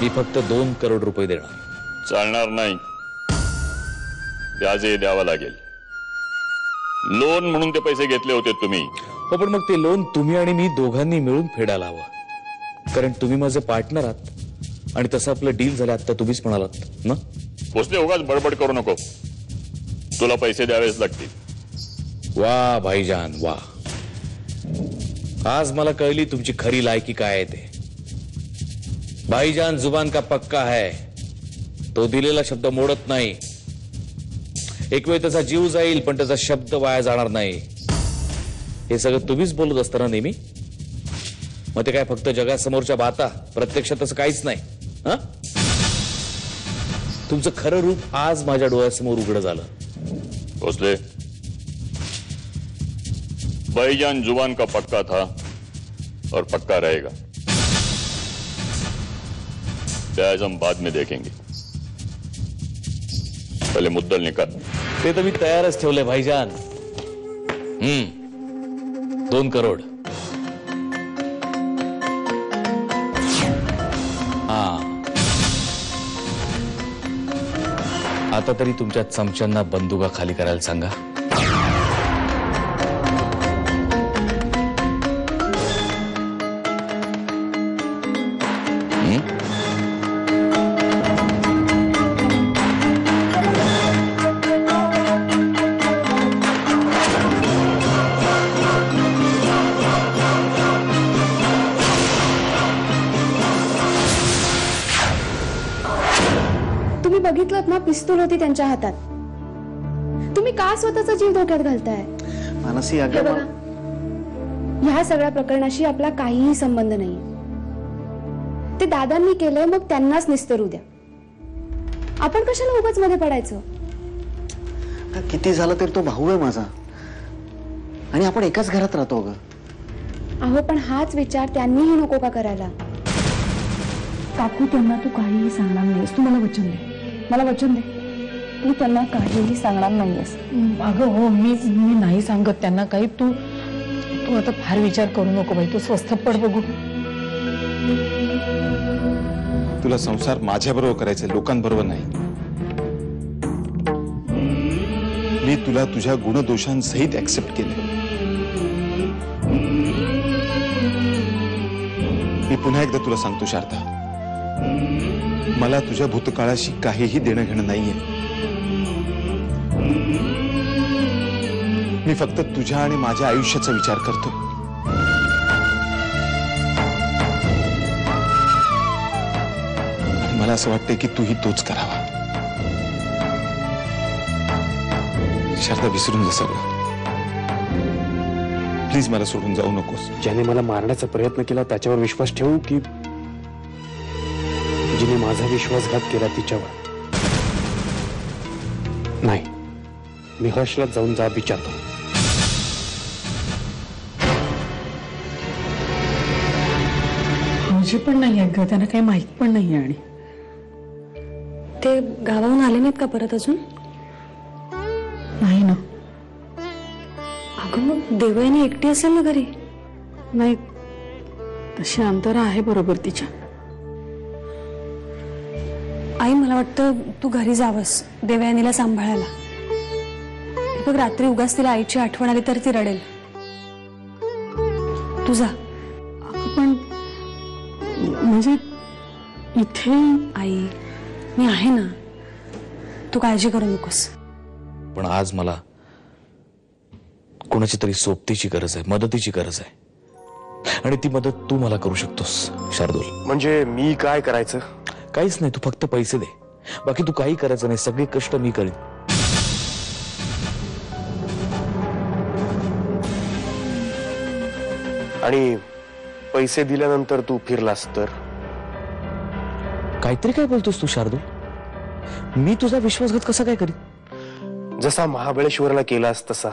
मी फक्त 2 करोड रुपये देणार. चालणार नाही, व्याजही द्यावं लागेल. लोन म्हणून ते पैसे घेतले होते तुम्ही. हो, पण मग ते लोन तुम्ही आणि मी दोघांनी मिळून फेडायला हवं, कारण तुम्ही माझे पार्टनर आहात आणि तसं आपलं डील झालं आता तुम्हीच म्हणालात ना. भोसले, उगाच बडबड करू नको. तुला पैसे द्यावेच लागतील. वा भाईजान वा, आज मला कळली तुमची खरी लायकी काय आहे ते. भाईजान जुबान का पक्का है, तो दिलेला शब्द मोडत नाही. एक वेळ त्याचा जीव जाईल पण त्याचा शब्द वाया जाणार नाही. हे सगळं तुम्हीच बोलत असताना नेहमी. मग ते काय फक्त जगासमोरच्या बाता, प्रत्यक्षात तसं काहीच नाही. हा, तुमचं खरं रूप आज माझ्या डोळ्यासमोर उघड झालं. भोसले, भाईजान जुबान का पक्का था और पक्का रहेगा. ब्याज हम बाद में देखेंगे, पहले मुद्दल निकाल. ते तर मी तयारच ठेवले भाईजान. 2 करोड. हा, आता तरी तुमच्या चमच्यांना बंदुका खाली करायला सांगा. बघितलं ना, पिस्तूल होती त्यांच्या हातात. तुम्ही का स्वतःचा जीव धोक्यात घालताय? मानसी, ह्या सगळ्या प्रकरणाशी आपला काहीही संबंध नाही. ते दादांनी केलंय, मग त्यांनाच निस्तरू द्या. आपण कशाला उगाच मध्ये पडायचं? किती झालं तरी तो भाऊ आहे माझा आणि आपण एकाच घरात राहतो. अहो, पण हाच विचार त्यांनीही नको का करायला? काकू, त्यांना तू काहीही सांगणार नाहीस. तू मला वचन दे, मला वचन दे. तू त्यांना काहीही सांगणार नाहीयेस. अगं हो, मी नाही सांगत त्यांना काही. तू आता फार विचार करू नको बाई. तू स्वस्थ पड बघू. तुला संसार माझ्याबरोबर करायचा, लोकांबरोबर नाही. मी तुला तुझ्या गुणदोषांसहित ऍक्सेप्ट केले. मी पुन्हा एकदा तुला सांगतो शारदा, मला तुझ्या भूतकाळाशी काहीही देणं घेणं नाहीये. मी फक्त तुझ्या आणि माझ्या आयुष्याचा विचार करतो. आणि मला असं वाटतंय की तूही तोच करावा. शारदा, विसरून जा सगळं. प्लीज मला सोडून जाऊ नकोस. ज्याने मला मारण्याचा प्रयत्न केला त्याच्यावर विश्वास ठेवू की जिने माझा विश्वासघात केला तिच्यावर? नाही, मी हर्षला जाऊन जाब विचारतो. म्हणजे पण नाही आहे ग, त्यांना काही माहित पण नाही. आणि ते गावाहून आले नाहीत का परत अजून? नाही ना. अगं, मग देवयानी एकटी असेल ना घरी? नाही, तशी अंतर आहे बरोबर तिच्या. आई, मला वाटतं तू घरी जावस देवयानीला सांभाळायला. बघ, रात्री उगाच तिला आईची आठवण आली तर ती रडेल. तू जा. पण म्हणजे इथे आई, मी आहे ना, तू काळजी करू नकोस. पण आज मला कोणाची तरी सोबतीची गरज आहे, मदतीची गरज आहे. आणि ती मदत तू मला करू शकतोस शार्दूल. म्हणजे मी काय करायचं? काहीच नाही, तू फक्त पैसे दे. बाकी तू काही करायचं नाही, सगळे कष्ट मी करीन. आणि पैसे दिल्यानंतर तू फिरलास तर? काहीतरी काय बोलतोस तू शार्दूल? मी तुझा विश्वासघात कसा काय करीन? जसा महाबळेश्वरला केलास तसा.